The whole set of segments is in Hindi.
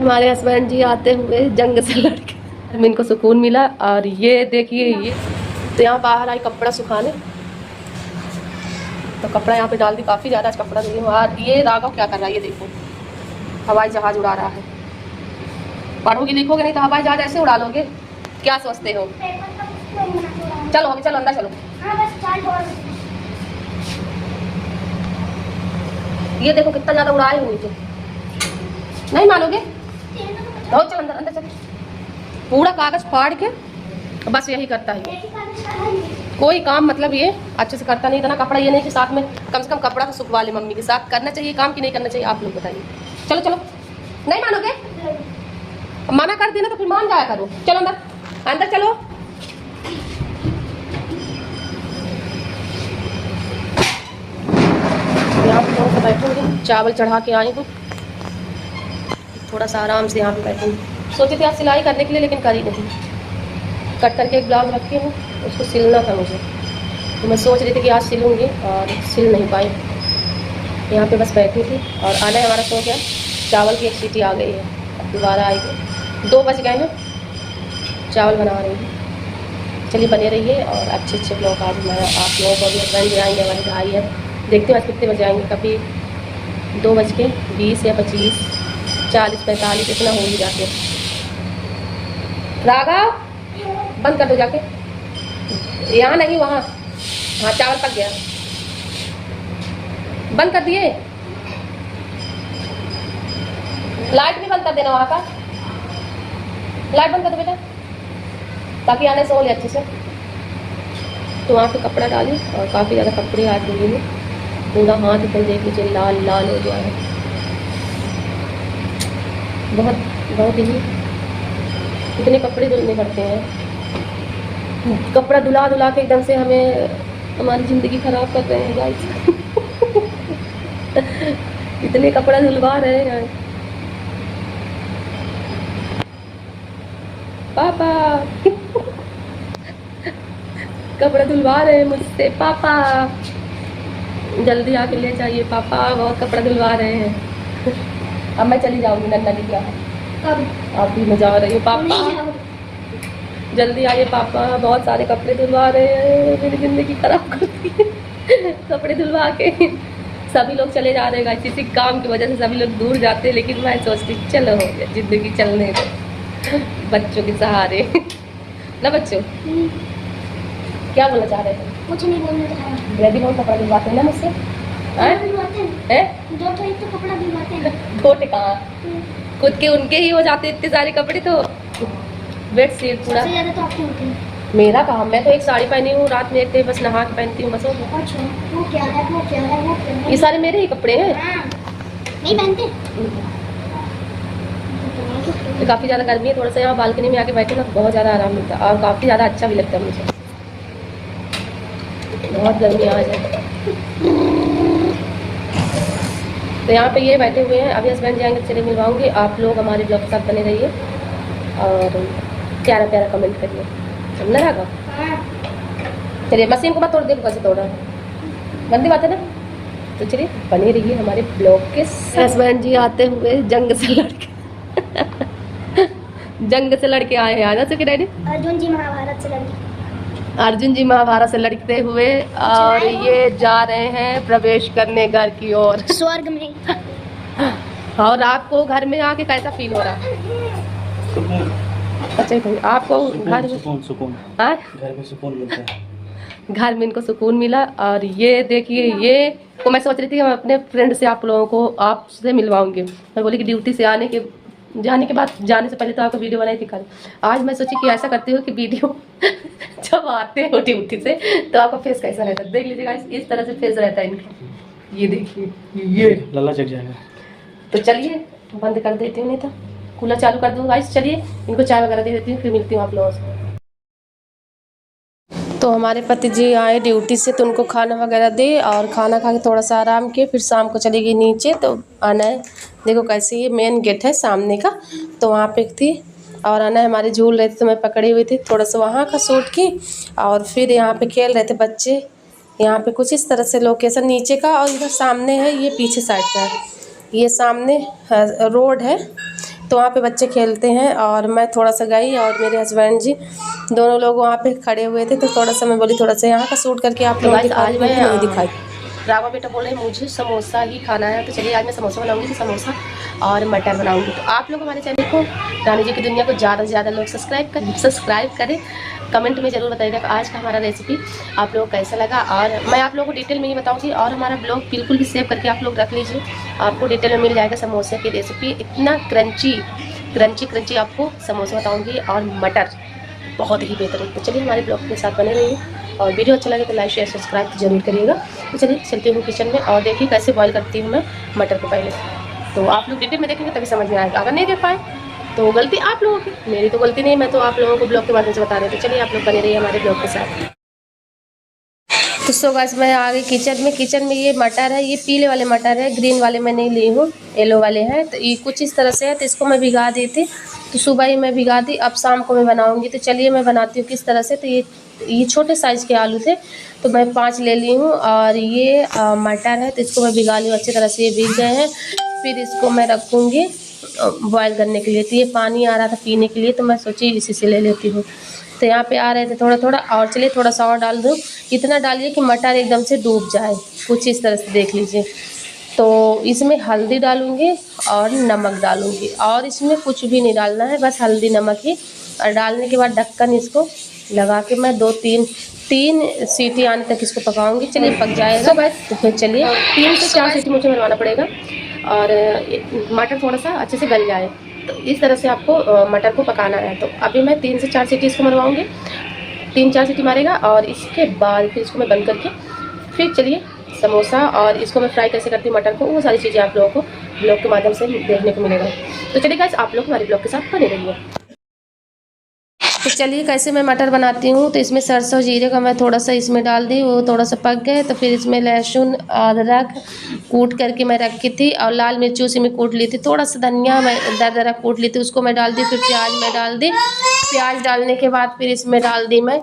हमारे हस्बैंड जी आते हुए जंग से लड़के इनको सुकून मिला। और ये देखिए ये तो यहाँ बाहर आई कपड़ा सुखाने, तो कपड़ा यहाँ पे डाल दी, काफ़ी ज़्यादा आज कपड़ा धुली हूँ। और ये राघव क्या कर रहा है, ये देखो हवाई जहाज़ उड़ा रहा है। पढ़ोगे लिखोगे नहीं तो हवाई जहाज़ ऐसे उड़ा लोगे, क्या सोचते हो? चलो अभी चलो अंदर चलो। ये देखो कितना ज़्यादा उड़ाए हुए नीचे, नहीं मानोगे? तो चल अंदर अंदर चल। पूरा कागज फाड़ के बस यही करता है, कोई काम मतलब ये अच्छे से करता नहीं। इतना कपड़ा ये नहीं कि साथ में कम से कम कपड़ा तो सुखवा ले। मम्मी के साथ करना चाहिए काम कि नहीं करना चाहिए, आप लोग बताइए। चलो चलो, नहीं मानोगे? मना कर देना तो फिर मान जाया करो। चलो अंदर अंदर चलो। यहाँ पे थोड़ा सा बैठूंगी, चावल चढ़ा के आई हूँ, थोड़ा सा आराम से यहाँ पे बैठूंगी। सोची थी आज सिलाई करने के लिए लेकिन करी नहीं। कट करके एक ब्लाउज रखी हूँ, उसको सिलना था मुझे, तो मैं सोच रही थी कि आज सिलूँगी और सिल नहीं पाई। यहाँ पे बस बैठी थी और आना हमारा सो गया। चावल की एक सीटी आ गई है, अब दोबारा आएगी। 2 बज गए हैं, चावल बना रही हूँ। चलिए बने रहिए और अच्छे अच्छे ब्लॉग आज मैं आप लोगों को भी हस्बैंड भी आएंगे, हमारे भाई है। देखते हैं आज कितने बजे आएंगे, कभी 2:20 या 25, 40, 45 इतना हो ही जाते। राघव बंद कर दो जाके, यहाँ नहीं वहाँ। हाँ चावल पक गया, बंद कर दिए। लाइट भी बंद कर देना, वहाँ का लाइट बंद कर दो बेटा, ताकि आने से हो ले अच्छे से। तो वहाँ पे कपड़ा डाली और काफ़ी ज़्यादा कपड़े आज धुली में, पूरा हाथ एकदम देख लीजिए लाल लाल हो गया है। बहुत बहुत ही इतने कपड़े धुलने पड़ते हैं। कपड़ा धुला धुला के एकदम से हमें हमारी ज़िंदगी ख़राब कर रहे हैं गाइस। इतने कपड़ा धुलवा रहे हैं पापा। कपड़ा धुलवा रहे हैं मुझसे पापा, जल्दी आके ले जाइए पापा, बहुत कपड़ा धुलवा रहे हैं। अब मैं चली जाऊंगी नन्ना दी क्या, अब भी मैं जा रही हूँ पापा, जल्दी आइए पापा, बहुत सारे कपड़े धुलवा रहे हैं, मेरी ज़िंदगी खराब कर दी है कपड़े धुलवा के। सभी लोग चले जा रहे हैं किसी काम की वजह से, सभी लोग दूर जाते हैं, लेकिन मैं सोचती चलो हो गया, ज़िंदगी चलने दो बच्चों के सहारे ना बच्चों। क्या बोलना चाह रहे थे? कुछ नहीं बोलना चाह रहा। रेडी बहुत कपड़ा दिलवाते हैं ना मुझसे, दो तो कपड़ा दिलवाते हैं, छोटे कहाँ, खुद के उनके ही हो जाते इतने सारे कपड़े। तो बेडशीट पूरा सबसे ज़्यादा तो आपके होते हैं। मेरा काम, मैं तो एक साड़ी पहनी हूँ, रात में इतने बस नहा के पहनती हूँ बस हो गया। अच्छा वो क्या है, वो क्या है, वो क्या है? ये सारे मेरे ही कपड़े हैं। नहीं पहनते। तो काफ़ी ज़्यादा गर्मी है, थोड़ा सा यहाँ बालकनी में आके बैठे ना बहुत ज़्यादा आराम मिलता है और काफ़ी ज़्यादा अच्छा भी लगता है मुझे। बहुत गर्मी आज है। तो यहाँ पे ये बैठे हुए हैं, अभी हस्बैंड जाएंगे, चले मिलवाऊंगी। आप लोग हमारे ब्लॉग के साथ बने रहिए और प्यारा प्यारा कमेंट करिए, समझना रहेगा। चलिए मशीन को मत तोड़ दे, कैसे तोड़ा गंदी बात है ना। तो चलिए बने रहिए हमारे ब्लॉग के साथ। हस्बैंड जी आते हुए जंग से लड़के जंग से लड़के आए हैं आज के डैडी। अर्जुन जी महाभारत से लड़के, अर्जुन जी महाभारत से लड़ते हुए और ये जा रहे हैं प्रवेश करने घर की ओर, स्वर्ग में। और आपको घर में आके कैसा फील हो रहा है? अच्छा भाई आपको घर में सुकून घर में सुकून मिलता है, घर में इनको सुकून मिला। और ये देखिए ये को मैं सोच रही थी कि मैं अपने फ्रेंड से आप लोगों को आपसे मिलवाऊंगी। मैं बोली कि ड्यूटी से जाने के बाद, जाने से पहले तो आपको वीडियो बनाई थी कल। आज मैं सोची कि ऐसा करती हूँ कि वीडियो जब आते हो ड्यूटी से तो आपका फेस कैसा रहता है, देख लीजिएगा। इस तरह से फेस रहता है इनका, ये देखिए ये लल्ला चक जाएगा। तो चलिए बंद कर देती हूँ, नहीं तो कूलर चालू कर दूँ गाइस। चलिए इनको चाय वगैरह दे देती हूँ, फिर मिलती हूँ आप लोगों से। तो हमारे पति जी आए ड्यूटी से, तो उनको खाना वगैरह दे और खाना खा के थोड़ा सा आराम किए, फिर शाम को चली गई नीचे। तो आना है, देखो कैसे ये मेन गेट है सामने का, तो वहाँ पे थी। और आना हमारे झूल रहे थे तो मैं पकड़ी हुई थी, थोड़ा सा वहाँ का शूट की। और फिर यहाँ पे खेल रहे थे बच्चे, यहाँ पे कुछ इस तरह से लोकेशन नीचे का, और इधर सामने है, ये पीछे साइड का है, ये सामने रोड है, तो वहाँ पे बच्चे खेलते हैं और मैं थोड़ा सा गई और मेरे हस्बैंड जी दोनों लोग वहाँ पे खड़े हुए थे, तो थोड़ा सा मैं बोली थोड़ा सा यहाँ का शूट करके आप लोगों को आज मैं नहीं दिखाई। राघव बेटा बोले मुझे समोसा ही खाना है, तो चलिए आज मैं समोसा बनाऊंगी, तो समोसा और मटर बनाऊंगी। तो आप लोग हमारे चैनल को रानी जी की दुनिया को ज़्यादा से ज़्यादा लोग सब्सक्राइब करें, कमेंट में ज़रूर बताइएगा कि आज का हमारा रेसिपी आप लोगों को कैसा लगा। और मैं आप लोगों को डिटेल में ही बताऊंगी, और हमारा ब्लॉग बिल्कुल भी सेव करके आप लोग रख लीजिए, आपको डिटेल में मिल जाएगा समोसे की रेसिपी। इतना क्रंची आपको समोसा बताऊँगी और मटर बहुत ही बेहतरीन। तो चलिए हमारे ब्लॉग के साथ बने रहिए, और वीडियो अच्छा लगे तो लाइक शेयर सब्सक्राइब जरूर करिएगा। तो चलिए चलती हूँ किचन में और देखिए कैसे बॉईल करती हूँ मैं मटर को पहले। तो आप लोग डिटेल में देखेंगे तभी समझ में आएगा, अगर नहीं देख पाए तो गलती आप लोगों की, मेरी तो गलती नहीं, मैं तो आप लोगों को ब्लॉग के माध्यम से बता रही हूँ। तो चलिए आप लोग बने रहिए हमारे ब्लॉग के साथ। तो सो गाइस मैं आ गई किचन में ये मटर है, ये पीले वाले मटर है, ग्रीन वाले मैं नहीं ली हूँ, येलो वाले हैं। तो ये कुछ इस तरह से है, तो इसको मैं भिगा दी थी, तो सुबह ही मैं भिगा दी, अब शाम को मैं बनाऊंगी। तो चलिए मैं बनाती हूँ किस तरह से। तो ये छोटे साइज़ के आलू थे, तो मैं 5 ले ली हूँ, और ये मटर है, तो इसको मैं भिगा ली हूँ अच्छी तरह से, ये भीग गए हैं। फिर इसको मैं रखूँगी बॉयल करने के लिए। तो ये पानी आ रहा था पीने के लिए, तो मैं सोची इसी से ले लेती हूँ। तो यहाँ पे आ रहे थे थोड़ा थोड़ा, और चलिए थोड़ा सा और डाल दूँ, इतना डालिए कि मटर एकदम से डूब जाए, कुछ इस तरह से देख लीजिए। तो इसमें हल्दी डालूँगी और नमक डालूँगी, और इसमें कुछ भी नहीं डालना है, बस हल्दी नमक ही। और डालने के बाद ढक्कन इसको लगा के मैं 2-3 सीटी आने तक इसको पकाऊंगी। चलिए पक जाएगा तो फिर चलिए 3 से 4 सीटी मुझे मरवाना पड़ेगा, और मटर थोड़ा सा अच्छे से गल जाए। तो इस तरह से आपको मटर को पकाना है। तो अभी मैं 3 से 4 सीटी इसको मरवाऊँगी, 3-4 सीटी मारेगा, और इसके बाद फिर इसको मैं बंद करके फिर चलिए समोसा और इसको मैं फ्राई कैसे करती हूँ मटर को, वो सारी चीज़ें आप लोगों को ब्लॉग के माध्यम से देखने को मिलेगा। तो चलिए गाइस आप लोग हमारे ब्लॉग के साथ बने रहिए। तो चलिए कैसे मैं मटर बनाती हूँ। तो इसमें सरसों जीरे का मैं थोड़ा सा इसमें डाल दी, वो थोड़ा सा पक गए। तो फिर इसमें लहसुन अदरक कूट करके मैं रखी थी, और लाल मिर्ची उसी में कूट ली थी, थोड़ा सा धनिया मैं दरदरा कूट ली थी, उसको मैं डाल दी। फिर प्याज मैं डाल दी, प्याज डालने के बाद फिर इसमें डाल दी मैं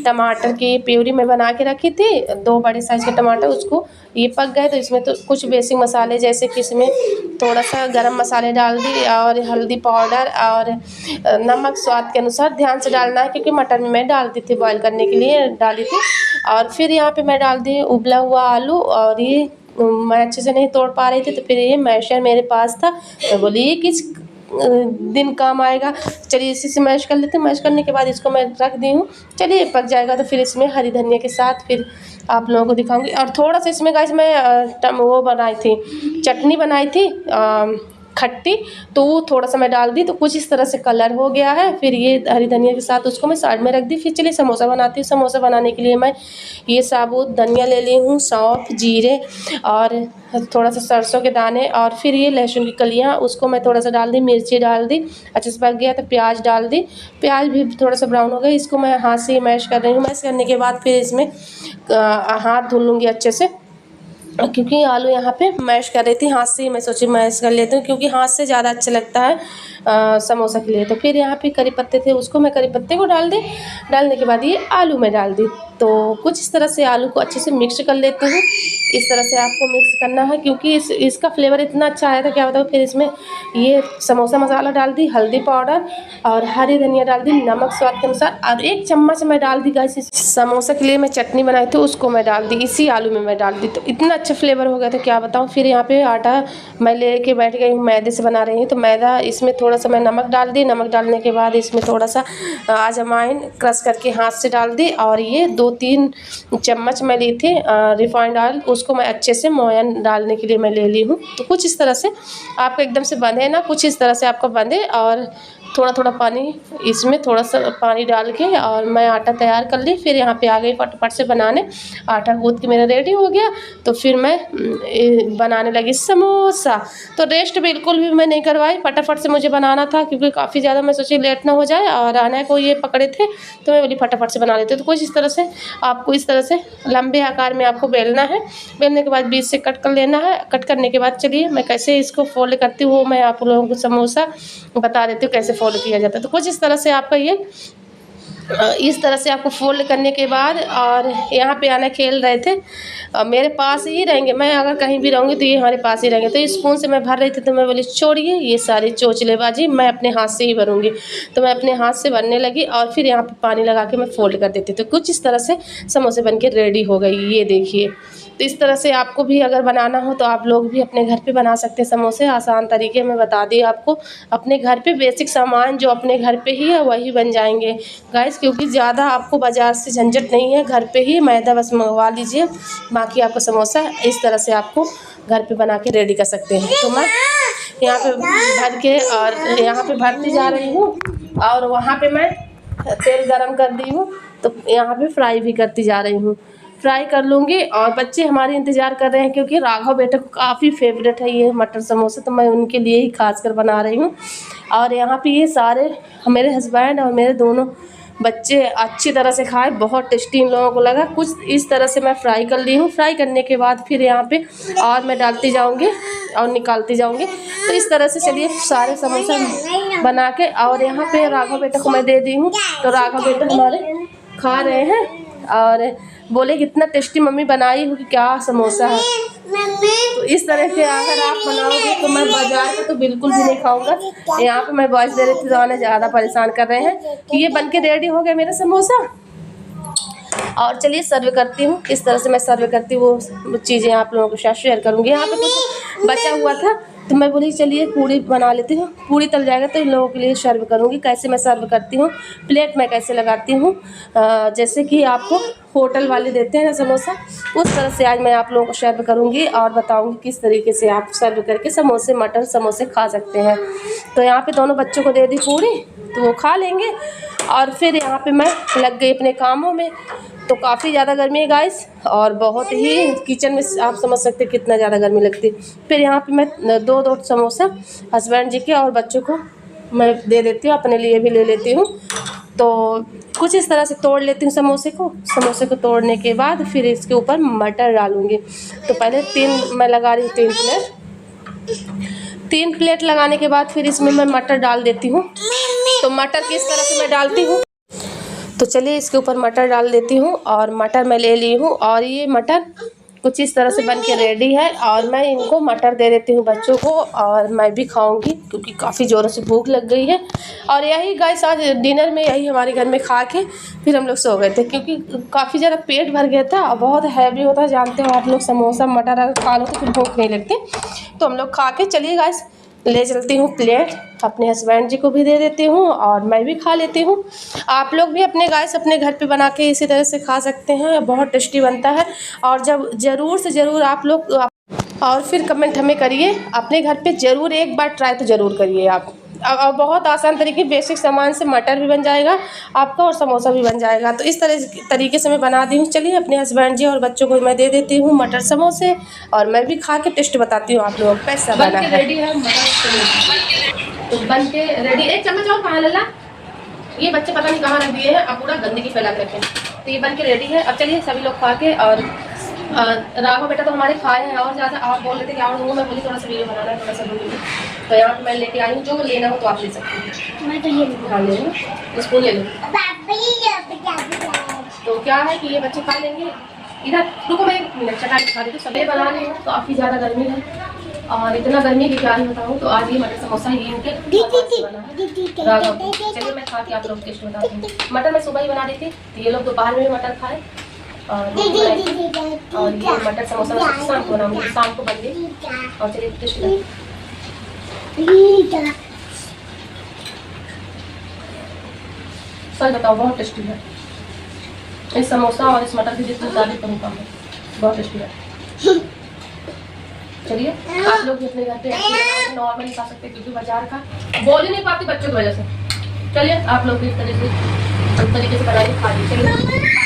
टमाटर की प्यूरी मैं बना के रखी थी, 2 बड़े साइज़ के टमाटर, उसको ये पक गए। तो इसमें तो कुछ बेसिक मसाले, जैसे कि इसमें थोड़ा सा गरम मसाले डाल दी, और हल्दी पाउडर और नमक स्वाद के अनुसार ध्यान से डालना है, क्योंकि मटर में मैं डालती थी बॉईल करने के लिए डाली थी। और फिर यहाँ पे मैं डाल दी उबला हुआ आलू, और ये मैं अच्छे से नहीं तोड़ पा रही थी, तो फिर ये मैशर मेरे पास था, मैं बोली ये किस दिन काम आएगा, चलिए इसी से मैश कर लेते हैं। मैश करने के बाद इसको मैं रख दी हूँ, चलिए पक जाएगा। तो फिर इसमें हरी धनिया के साथ फिर आप लोगों को दिखाऊंगी। और थोड़ा सा इसमें गाइस मैं वो बनाई थी, चटनी बनाई थी खट्टी, तो वो थोड़ा सा मैं डाल दी, तो कुछ इस तरह से कलर हो गया है। फिर ये हरी धनिया के साथ उसको मैं साइड में रख दी। फिर चलिए समोसा बनाती हूँ। समोसा बनाने के लिए मैं ये साबुत धनिया ले ली हूँ, सौंफ, जीरे और थोड़ा सा सरसों के दाने, और फिर ये लहसुन की कलियाँ, उसको मैं थोड़ा सा डाल दी, मिर्ची डाल दी, अच्छे से पक गया तो प्याज डाल दी, प्याज भी थोड़ा सा ब्राउन हो गया, इसको मैं हाथ से मैश कर रही हूँ। मैश करने के बाद फिर इसमें हाथ धुल लूँगी अच्छे से, क्योंकि आलू यहाँ पे मैश कर रही थी हाथ से, मैं सोची मैश कर लेती हूँ, क्योंकि हाथ से ज़्यादा अच्छा लगता है समोसा के लिए। तो फिर यहाँ पे करी पत्ते थे, उसको मैं करी पत्ते को डाल दी, डालने के बाद ये आलू में डाल दी। तो कुछ इस तरह से आलू को अच्छे से मिक्स कर लेती हूँ। इस तरह से आपको मिक्स करना है, क्योंकि इसका फ्लेवर इतना अच्छा आया था क्या बताऊँ। फिर इसमें ये समोसा मसाला डाल दी, हल्दी पाउडर और हरी धनिया डाल दी, नमक स्वाद के अनुसार, और 1 चम्मच मैं डाल दी गाइस समोसा के लिए मैं चटनी बनाई थी, उसको मैं डाल दी, इसी आलू में मैं डाल दी। तो इतना अच्छा फ्लेवर हो गया था क्या बताऊँ। फिर यहाँ पे आटा मैं लेके बैठ गई हूँ, मैदे से बना रही हूँ। तो मैदा इसमें थोड़ा सा मैं नमक डाल दी, नमक डालने के बाद इसमें थोड़ा सा अजवाइन क्रश करके हाथ से डाल दी, और ये 2-3 चम्मच मैं ली थी रिफाइंड ऑयल, उसको मैं अच्छे से मोयन डालने के लिए मैं ले ली हूँ। तो कुछ इस तरह से आपको एकदम से बंधे ना, कुछ इस तरह से आपका बंधे, और थोड़ा थोड़ा पानी इसमें थोड़ा सा पानी डाल के, और मैं आटा तैयार कर ली। फिर यहाँ पे आ गई फटाफट से बनाने, आटा गूँथ के मेरा रेडी हो गया। तो फिर मैं बनाने लगी समोसा। तो रेस्ट बिल्कुल भी मैं नहीं करवाई, फटाफट से मुझे बनाना था, क्योंकि काफ़ी ज़्यादा मैं सोची लेट ना हो जाए, और आना को ये पकड़े थे, तो मैं बोली फटाफट से बना लेते। तो कुछ इस तरह से आपको इस तरह से लंबे आकार में आपको बेलना है, बेलने के बाद बीच से कट कर लेना है। कट करने के बाद चलिए मैं कैसे इसको फोल्ड करती हूँ, वो मैं आप लोगों को समोसा बता देती हूँ कैसे फोल्ड किया जाता है। तो कुछ इस तरह से आपका ये इस तरह से आपको फोल्ड करने के बाद, और यहाँ पे आना खेल रहे थे, मेरे पास ही रहेंगे, मैं अगर कहीं भी रहूँगी तो ये हमारे पास ही रहेंगे। तो इस स्पून से मैं भर रही थी तो मैं बोली छोड़िए ये सारी चोचलेबाजी, मैं अपने हाथ से ही भरूँगी। तो मैं अपने हाथ से भरने लगी और फिर यहाँ पे पानी लगा के मैं फोल्ड कर देती। तो कुछ इस तरह से समोसे बन के रेडी हो गई, ये देखिए। तो इस तरह से आपको भी अगर बनाना हो तो आप लोग भी अपने घर पे बना सकते हैं समोसे, आसान तरीके में बता दिए आपको। अपने घर पे बेसिक सामान जो अपने घर पे ही है वही बन जाएंगे गाइस, क्योंकि ज़्यादा आपको बाज़ार से झंझट नहीं है। घर पे ही मैदा बस मंगवा लीजिए, बाकी आपका समोसा इस तरह से आपको घर पे बना के रेडी कर सकते हैं। तो मैं यहाँ पे भर के और यहाँ पे भरती जा रही हूँ, और वहाँ पे मैं तेल गरम कर दी हूँ, तो यहाँ पे फ्राई भी करती जा रही हूँ। फ्राई कर लूँगी, और बच्चे हमारे इंतज़ार कर रहे हैं क्योंकि राघव बेटे को काफ़ी फेवरेट है ये मटर समोसे, तो मैं उनके लिए ही खास कर बना रही हूँ। और यहाँ पे ये सारे मेरे हस्बैंड और मेरे दोनों बच्चे अच्छी तरह से खाए, बहुत टेस्टी इन लोगों को लगा। कुछ इस तरह से मैं फ्राई कर ली हूँ। फ्राई करने के बाद फिर यहाँ पे और मैं डालती जाऊँगी और निकालती जाऊँगी। तो इस तरह से चलिए सारे समोसा बना के, और यहाँ पे राघव बेटे को मैं दे दी हूँ। तो राघव बेटे हमारे खा रहे हैं और बोले कितना टेस्टी मम्मी बनाई हो कि क्या समोसा है। तो इस तरह से अगर आप बनाओगे तो मैं बाजार का तो बिल्कुल भी नहीं खाऊंगा। यहाँ पे मैं वॉइस दे रही थी तो आने ज़्यादा परेशान कर रहे हैं। ये बन के रेडी हो गया मेरा समोसा, और चलिए सर्व करती हूँ। किस तरह से मैं सर्व करती हूँ वो चीज़ें आप लोगों के साथ शेयर करूँगी। यहाँ पे कुछ बचा हुआ था तो मैं बोली चलिए पूड़ी बना लेती हूँ, पूड़ी तल जाएगा तो इन लोगों के लिए सर्व करूँगी। कैसे मैं सर्व करती हूँ, प्लेट में कैसे लगाती हूँ, जैसे कि आपको होटल वाले देते हैं ना समोसा, उस तरह से आज मैं आप लोगों को सर्व करूँगी और बताऊँगी किस तरीके से आप सर्व करके समोसे मटर समोसे खा सकते हैं। तो यहाँ पे दोनों बच्चों को दे दी पूड़ी तो वो खा लेंगे, और फिर यहाँ पे मैं लग गई अपने कामों में। तो काफ़ी ज़्यादा गर्मी है गाइस, और बहुत ही किचन में आप समझ सकते हैं कितना ज़्यादा गर्मी लगती है। फिर यहाँ पे मैं दो समोसा हस्बैंड जी के और बच्चों को मैं दे देती हूँ, अपने लिए भी ले लेती हूँ। तो कुछ इस तरह से तोड़ लेती हूँ समोसे को तोड़ने के बाद फिर इसके ऊपर मटर डालूँगी। तो पहले 3 मैं लगा रही हूँ 3 प्लेट लगाने के बाद फिर इसमें मैं मटर डाल देती हूँ। तो मटर किस तरह से मैं डालती हूँ, तो चलिए इसके ऊपर मटर डाल देती हूँ। और मटर मैं ले ली हूँ, और ये मटर कुछ इस तरह से बन के रेडी है, और मैं इनको मटर दे देती हूँ बच्चों को, और मैं भी खाऊंगी क्योंकि काफ़ी ज़ोरों से भूख लग गई है। और यही गाइस आज डिनर में यही हमारे घर में खा के फिर हम लोग सो गए थे, क्योंकि काफ़ी ज़्यादा पेट भर गया था और बहुत हैवी होता है, जानते हो आप लोग समोसा मटर अगर खा लो तो फिर भूख नहीं लगती। तो हम लोग खा के चलिए गाइस ले चलती हूँ प्लेट, अपने हस्बैंड जी को भी दे देती हूँ और मैं भी खा लेती हूँ। आप लोग भी अपने गाइस अपने घर पे बना के इसी तरह से खा सकते हैं, बहुत टेस्टी बनता है। और जब ज़रूर से ज़रूर आप लोग और फिर कमेंट हमें करिए, अपने घर पे ज़रूर एक बार ट्राई तो ज़रूर करिए आप। अब बहुत आसान तरीके बेसिक सामान से मटर भी बन जाएगा आपका और समोसा भी बन जाएगा। तो इस तरीके से मैं बना दी हूँ। चलिए अपने हस्बैंड जी और बच्चों को मैं दे देती हूँ मटर समोसे, और मैं भी खा के टेस्ट बताती हूँ आप लोगों को कैसा बना है। रेडी है मटर समोसा, तो बन के रेडी। एक चम्मच और कहाँ लल्ला, ये बच्चे पता नहीं कहाँ रख दिए हैं, अब पूरा गंदगी फैला के रखे। तो ये बन के रेडी है। अब चलिए सभी लोग खा के, और राघव बेटा तो हमारे खाए हैं और ज़्यादा। आप बोल रहे थे कि और मैं बोली थोड़ा सा वीडियो बनाना है, थोड़ा सा वीडियो, तो यहाँ पे मैं लेके आई हूँ। जो लेना हो तो आप ले सकते हैं। मैं तो ये खा ले लो, स्पून ले लो। तो क्या है कि ये बच्चे खा लेंगे। इधर रुको मैं 1 मिनट चटा के खा देती हूँ। सबे बना रही हूँ, काफ़ी ज़्यादा गर्मी है, और इतना गर्मी की क्या ही बताऊँ। तो आज ये मटर समोसा ही इनके बना है राघव। चलिए मैं खा के आप लोग टेस्ट बताती हूँ। मटर मैं सुबह ही बना रही थी, तो ये लोग दोपहर में मटर खाए, और ये मटर समोसा मैं शाम को बनाऊँगी, शाम को बन गई। और चलिए टेस्ट सच बताओ बहुत टेस्टी है। इस समोसा और इस मटर की जितनी तारीफ करूँ कम है, बहुत टेस्टी है। चलिए आप लोग भी अपने घर पे नॉर्मली खा सकते हैं, क्योंकि बाजार का बोल ही नहीं पाती बच्चों की वजह से। चलिए आप लोग भी इस तरीके से बनाइए, खा लीजिए। चलिए